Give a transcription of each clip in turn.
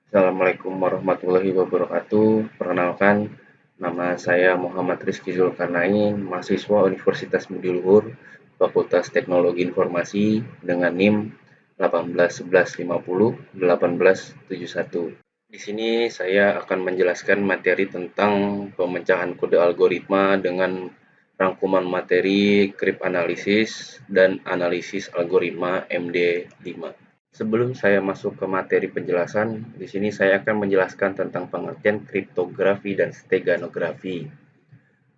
Assalamualaikum warahmatullahi wabarakatuh. Perkenalkan, nama saya Muhammad Rizky Zulkarnain, mahasiswa Universitas Budi Luhur, Fakultas Teknologi Informasi dengan NIM 181150 1871. Di sini saya akan menjelaskan materi tentang pemecahan kode algoritma dengan rangkuman materi cryptanalysis dan analisis algoritma MD5. Sebelum saya masuk ke materi penjelasan, di sini saya akan menjelaskan tentang pengertian kriptografi dan steganografi.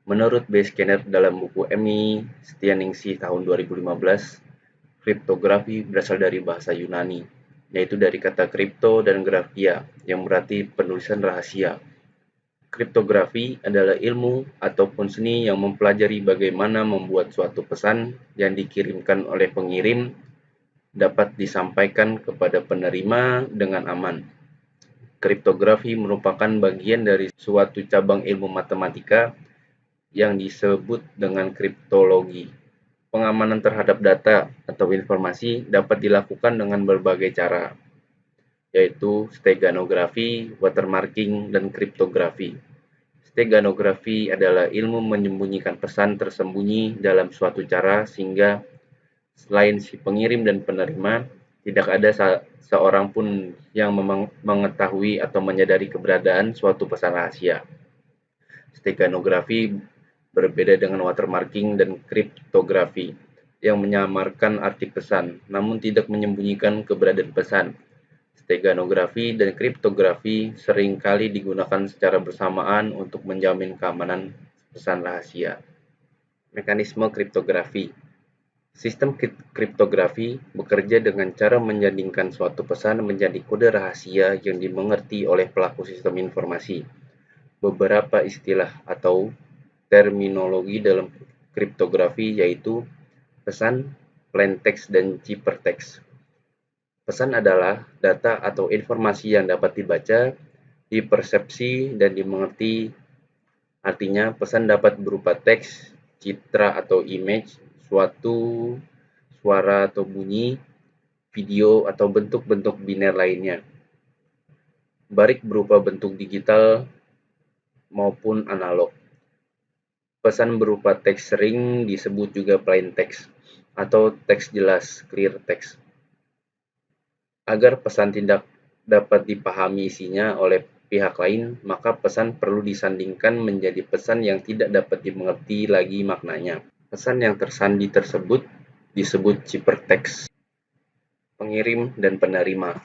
Menurut Basecamp dalam buku MI Stianingsih tahun 2015, kriptografi berasal dari bahasa Yunani, yaitu dari kata kripto dan grafia, yang berarti penulisan rahasia. Kriptografi adalah ilmu ataupun seni yang mempelajari bagaimana membuat suatu pesan yang dikirimkan oleh pengirim dapat disampaikan kepada penerima dengan aman. Kriptografi merupakan bagian dari suatu cabang ilmu matematika yang disebut dengan kriptologi. Pengamanan terhadap data atau informasi dapat dilakukan dengan berbagai cara, yaitu steganografi, watermarking, dan kriptografi. Steganografi adalah ilmu menyembunyikan pesan tersembunyi dalam suatu cara sehingga selain si pengirim dan penerima, tidak ada seorang pun yang mengetahui atau menyadari keberadaan suatu pesan rahasia. Steganografi berbeda dengan watermarking dan kriptografi yang menyamarkan arti pesan, namun tidak menyembunyikan keberadaan pesan. Steganografi dan kriptografi seringkali digunakan secara bersamaan untuk menjamin keamanan pesan rahasia. Mekanisme kriptografi. Sistem kriptografi bekerja dengan cara menjadikan suatu pesan menjadi kode rahasia yang dimengerti oleh pelaku sistem informasi. Beberapa istilah atau terminologi dalam kriptografi yaitu pesan, plaintext, dan ciphertext. Pesan adalah data atau informasi yang dapat dibaca, dipersepsi, dan dimengerti. Artinya, pesan dapat berupa teks, citra atau image, suatu suara atau bunyi, video, atau bentuk-bentuk biner lainnya. Baik berupa bentuk digital maupun analog. Pesan berupa teks sering disebut juga plain text atau teks jelas, clear text. Agar pesan tidak dapat dipahami isinya oleh pihak lain, maka pesan perlu disandingkan menjadi pesan yang tidak dapat dimengerti lagi maknanya. Pesan yang tersandi tersebut disebut ciphertext. Pengirim dan penerima.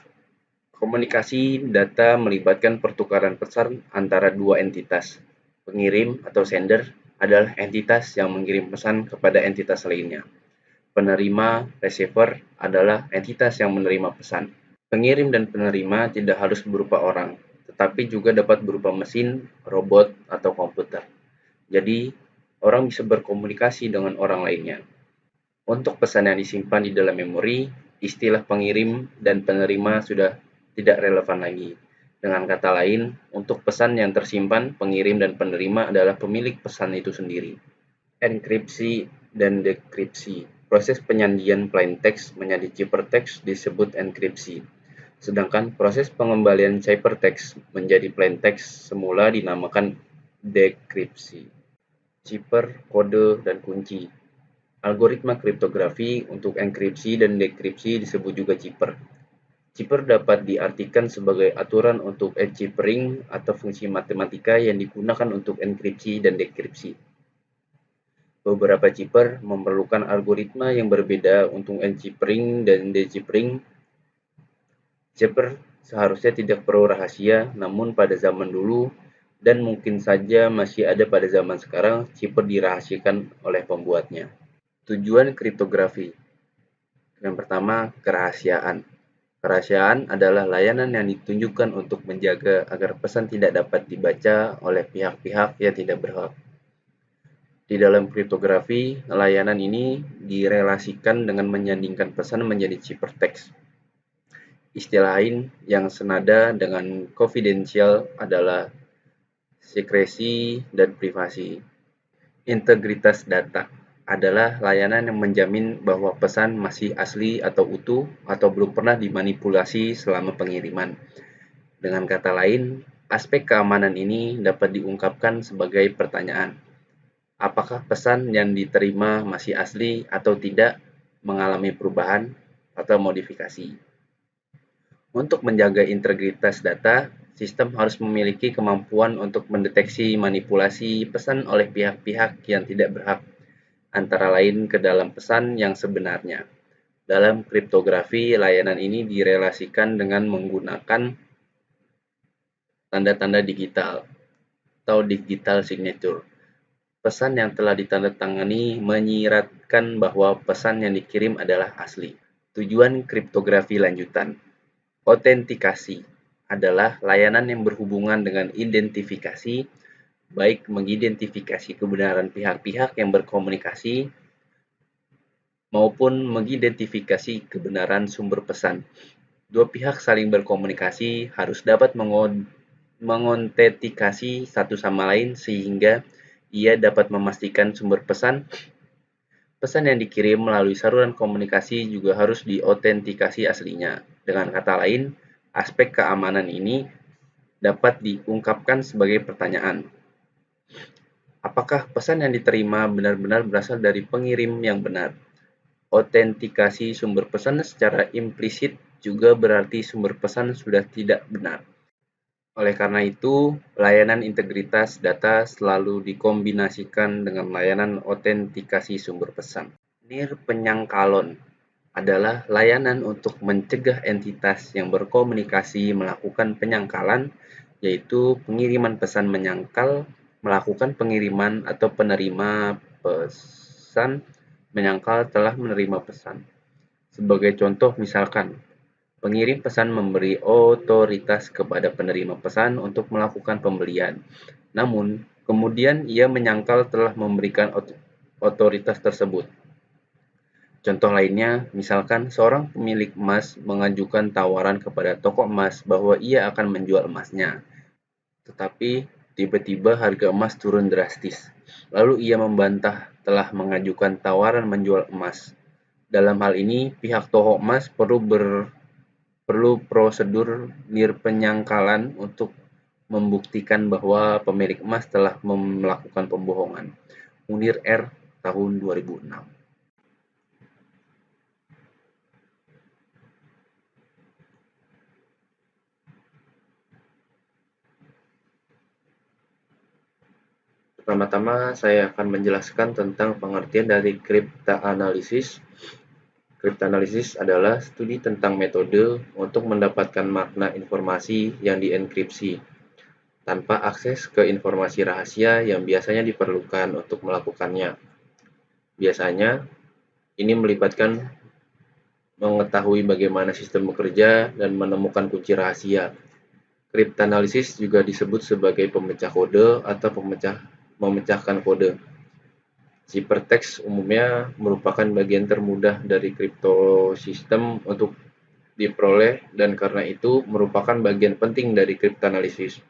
Komunikasi data melibatkan pertukaran pesan antara dua entitas. Pengirim atau sender adalah entitas yang mengirim pesan kepada entitas lainnya. Penerima, receiver, adalah entitas yang menerima pesan. Pengirim dan penerima tidak harus berupa orang, tetapi juga dapat berupa mesin, robot, atau komputer. Jadi, orang bisa berkomunikasi dengan orang lainnya. Untuk pesan yang disimpan di dalam memori, istilah pengirim dan penerima sudah tidak relevan lagi. Dengan kata lain, untuk pesan yang tersimpan, pengirim dan penerima adalah pemilik pesan itu sendiri. Enkripsi dan dekripsi. Proses penyandian plain text menjadi ciphertext disebut enkripsi. Sedangkan proses pengembalian ciphertext menjadi plain text semula dinamakan dekripsi. Cipher, kode, dan kunci. Algoritma kriptografi untuk enkripsi dan dekripsi disebut juga cipher. Cipher dapat diartikan sebagai aturan untuk encipering atau fungsi matematika yang digunakan untuk enkripsi dan dekripsi. Beberapa cipher memerlukan algoritma yang berbeda untuk encipering dan decipering. Cipher seharusnya tidak perlu rahasia, namun pada zaman dulu dan mungkin saja masih ada pada zaman sekarang, cipher dirahasiakan oleh pembuatnya. Tujuan kriptografi. Yang pertama, kerahasiaan. Kerahasiaan adalah layanan yang ditunjukkan untuk menjaga agar pesan tidak dapat dibaca oleh pihak-pihak yang tidak berhak. Di dalam kriptografi, layanan ini direlasikan dengan menyandingkan pesan menjadi ciphertext. Istilah lain yang senada dengan confidential adalah sekresi dan privasi. Integritas data adalah layanan yang menjamin bahwa pesan masih asli atau utuh atau belum pernah dimanipulasi selama pengiriman. Dengan kata lain, aspek keamanan ini dapat diungkapkan sebagai pertanyaan. Apakah pesan yang diterima masih asli atau tidak, mengalami perubahan atau modifikasi? Untuk menjaga integritas data, sistem harus memiliki kemampuan untuk mendeteksi manipulasi pesan oleh pihak-pihak yang tidak berhak, antara lain ke dalam pesan yang sebenarnya. Dalam kriptografi, layanan ini direlasikan dengan menggunakan tanda-tanda digital atau digital signature. Pesan yang telah ditandatangani menyiratkan bahwa pesan yang dikirim adalah asli. Tujuan kriptografi lanjutan. Otentikasi adalah layanan yang berhubungan dengan identifikasi, baik mengidentifikasi kebenaran pihak-pihak yang berkomunikasi maupun mengidentifikasi kebenaran sumber pesan. Dua pihak saling berkomunikasi harus dapat mengotentikasi satu sama lain sehingga ia dapat memastikan sumber pesan. Pesan yang dikirim melalui saluran komunikasi juga harus diotentikasi aslinya. Dengan kata lain, aspek keamanan ini dapat diungkapkan sebagai pertanyaan. Apakah pesan yang diterima benar-benar berasal dari pengirim yang benar? Otentikasi sumber pesan secara implisit juga berarti sumber pesan sudah tidak benar. Oleh karena itu, layanan integritas data selalu dikombinasikan dengan layanan otentikasi sumber pesan. Nirpenyangkalon adalah layanan untuk mencegah entitas yang berkomunikasi melakukan penyangkalan, yaitu pengiriman pesan menyangkal, melakukan pengiriman atau penerima pesan menyangkal telah menerima pesan. Sebagai contoh misalkan, pengirim pesan memberi otoritas kepada penerima pesan untuk melakukan pembelian. Namun, kemudian ia menyangkal telah memberikan otoritas tersebut. Contoh lainnya, misalkan seorang pemilik emas mengajukan tawaran kepada toko emas bahwa ia akan menjual emasnya. Tetapi, tiba-tiba harga emas turun drastis. Lalu ia membantah telah mengajukan tawaran menjual emas. Dalam hal ini, pihak toko emas perlu prosedur nirpenyangkalan untuk membuktikan bahwa pemilik emas telah melakukan pembohongan. Munir R. tahun 2006. Pertama-tama saya akan menjelaskan tentang pengertian dari cryptanalysis. Cryptanalysis adalah studi tentang metode untuk mendapatkan makna informasi yang dienkripsi tanpa akses ke informasi rahasia yang biasanya diperlukan untuk melakukannya. Biasanya, ini melibatkan mengetahui bagaimana sistem bekerja dan menemukan kunci rahasia. Cryptanalysis juga disebut sebagai pemecah kode atau memecahkan kode. Ciphertext umumnya merupakan bagian termudah dari kriptosistem untuk diperoleh dan karena itu merupakan bagian penting dari cryptanalysis.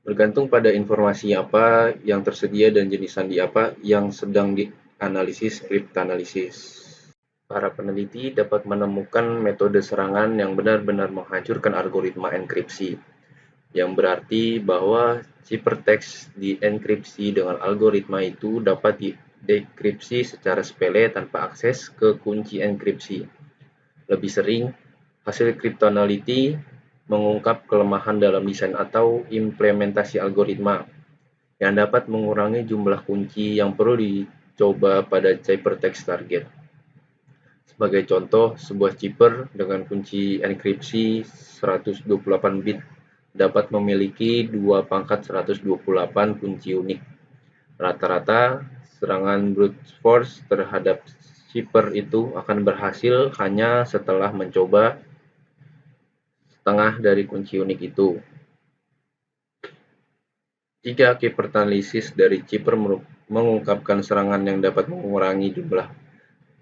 Bergantung pada informasi apa yang tersedia dan jenis sandi apa yang sedang dianalisis cryptanalysis. Para peneliti dapat menemukan metode serangan yang benar-benar menghancurkan algoritma enkripsi, yang berarti bahwa ciphertext dienkripsi dengan algoritma itu dapat didekripsi secara sepele tanpa akses ke kunci enkripsi. Lebih sering, hasil cryptanalysis mengungkap kelemahan dalam desain atau implementasi algoritma yang dapat mengurangi jumlah kunci yang perlu dicoba pada ciphertext target. Sebagai contoh, sebuah cipher dengan kunci enkripsi 128 bit dapat memiliki 2 × 128 kunci unik. Rata-rata, serangan brute force terhadap cipher itu akan berhasil hanya setelah mencoba setengah dari kunci unik itu. Jika cryptanalysis dari cipher mengungkapkan serangan yang dapat mengurangi jumlah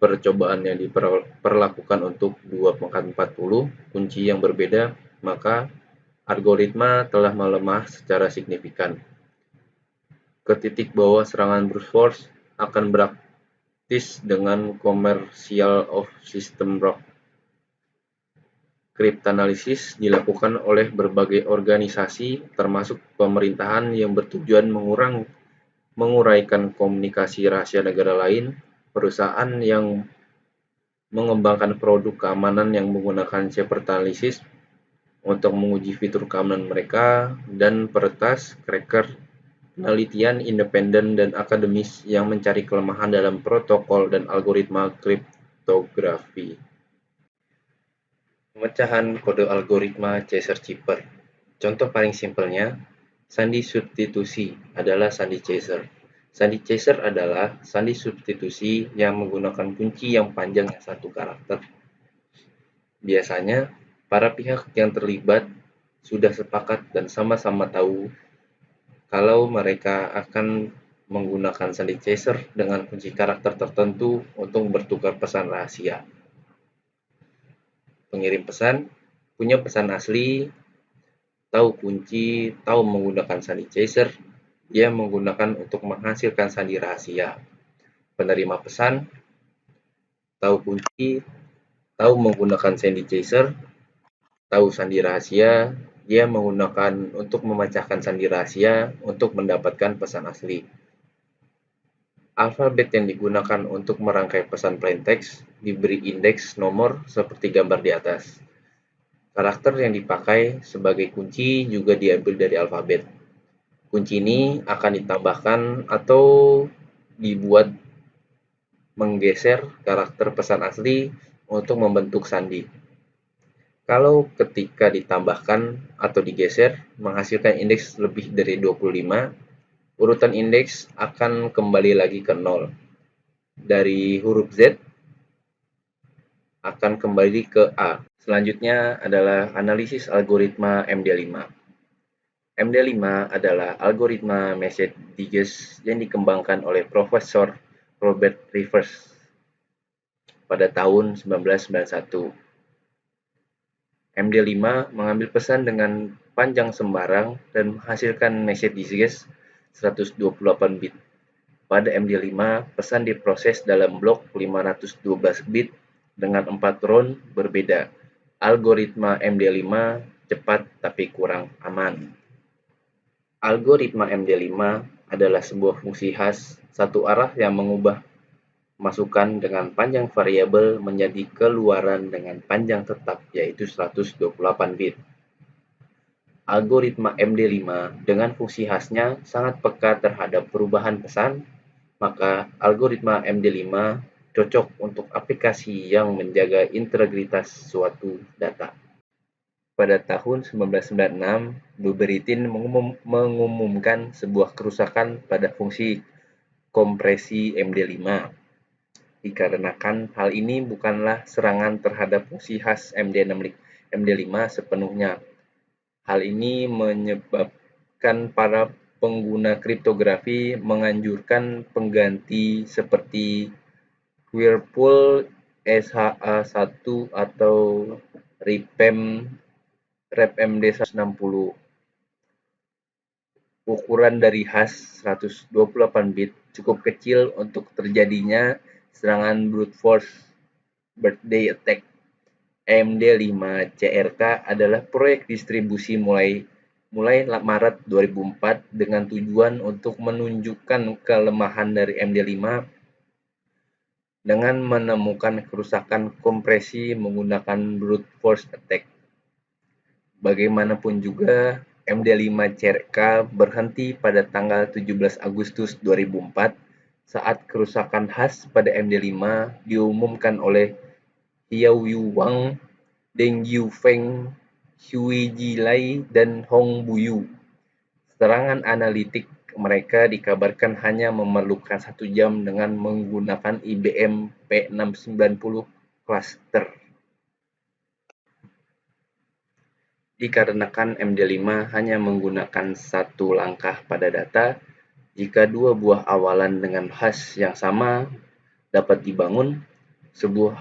percobaan yang diperlakukan untuk 2 × 40 kunci yang berbeda, maka algoritma telah melemah secara signifikan. Ke titik bawah serangan brute force akan praktis dengan commercial of system block. Kriptanalisis dilakukan oleh berbagai organisasi, termasuk pemerintahan yang bertujuan menguraikan komunikasi rahasia negara lain, perusahaan yang mengembangkan produk keamanan yang menggunakan cryptanalysis untuk menguji fitur keamanan mereka, dan peretas, cracker, penelitian independen dan akademis yang mencari kelemahan dalam protokol dan algoritma kriptografi. Pemecahan kode algoritma Chaser-Chipper. Contoh paling simpelnya, sandi substitusi adalah sandi chaser. Sandi chaser adalah sandi substitusi yang menggunakan kunci yang panjangnya satu karakter. Biasanya, para pihak yang terlibat sudah sepakat dan sama-sama tahu kalau mereka akan menggunakan sandi chaser dengan kunci karakter tertentu untuk bertukar pesan rahasia. Pengirim pesan punya pesan asli, tahu kunci, tahu menggunakan sandi chaser, dia menggunakan untuk menghasilkan sandi rahasia. Penerima pesan tahu kunci, tahu menggunakan sandi chaser, tahu sandi rahasia, dia menggunakan untuk memecahkan sandi rahasia untuk mendapatkan pesan asli. Alfabet yang digunakan untuk merangkai pesan plaintext diberi indeks nomor seperti gambar di atas. Karakter yang dipakai sebagai kunci juga diambil dari alfabet. Kunci ini akan ditambahkan atau dibuat menggeser karakter pesan asli untuk membentuk sandi. Kalau ketika ditambahkan atau digeser menghasilkan indeks lebih dari 25, urutan indeks akan kembali lagi ke 0. Dari huruf Z akan kembali ke A. Selanjutnya adalah analisis algoritma MD5. MD5 adalah algoritma message digest yang dikembangkan oleh Profesor Robert Rivers pada tahun 1991. MD5 mengambil pesan dengan panjang sembarang dan menghasilkan message digest 128 bit. Pada MD5, pesan diproses dalam blok 512 bit dengan 4 round berbeda. Algoritma MD5 cepat tapi kurang aman. Algoritma MD5 adalah sebuah fungsi khas satu arah yang mengubah masukan dengan panjang variabel menjadi keluaran dengan panjang tetap, yaitu 128 bit. Algoritma MD5 dengan fungsi khasnya sangat peka terhadap perubahan pesan, maka algoritma MD5 cocok untuk aplikasi yang menjaga integritas suatu data. Pada tahun 1996, Blueberry-Tin mengumumkan sebuah kerusakan pada fungsi kompresi MD5. Dikarenakan hal ini bukanlah serangan terhadap fungsi khas MD5 sepenuhnya. Hal ini menyebabkan para pengguna kriptografi menganjurkan pengganti seperti Whirlpool SHA-1 atau RepMD 160. Ukuran dari hash 128 bit cukup kecil untuk terjadinya serangan brute force birthday attack. MD5CRK adalah proyek distribusi mulai Maret 2004 dengan tujuan untuk menunjukkan kelemahan dari MD5 dengan menemukan kerusakan kompresi menggunakan brute force attack. Bagaimanapun juga, MD5CRK berhenti pada tanggal 17 Agustus 2004 saat kerusakan khas pada MD5 diumumkan oleh Xiaoyu Wang, Deng Yufeng, Hui Jilai, dan Hong Buyu. Serangan analitik mereka dikabarkan hanya memerlukan 1 jam dengan menggunakan IBM P690 cluster. Dikarenakan MD5 hanya menggunakan satu langkah pada data, jika dua buah awalan dengan hash yang sama dapat dibangun, sebuah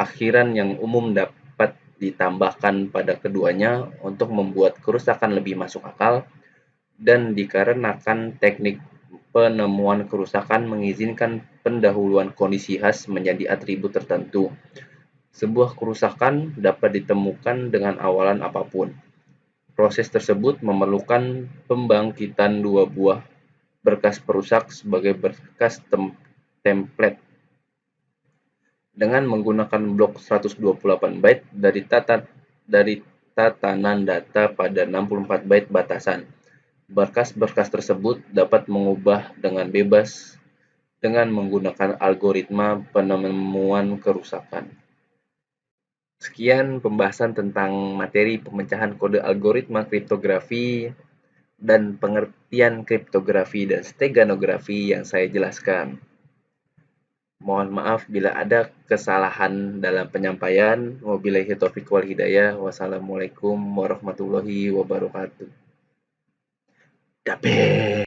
akhiran yang umum dapat ditambahkan pada keduanya untuk membuat kerusakan lebih masuk akal, dan dikarenakan teknik penemuan kerusakan mengizinkan pendahuluan kondisi hash menjadi atribut tertentu, Sebuah kerusakan dapat ditemukan dengan awalan apapun. Proses tersebut memerlukan pembangkitan dua buah berkas perusak sebagai berkas template dengan menggunakan blok 128 byte dari tatanan data pada 64 byte batasan. Berkas-berkas tersebut dapat mengubah dengan bebas dengan menggunakan algoritma penemuan kerusakan. Sekian pembahasan tentang materi pemecahan kode algoritma kriptografi dan pengertian kriptografi dan steganografi yang saya jelaskan. Mohon maaf bila ada kesalahan dalam penyampaian. Wabillahi taufiq wal hidayah. Wassalamualaikum warahmatullahi wabarakatuh. Dape.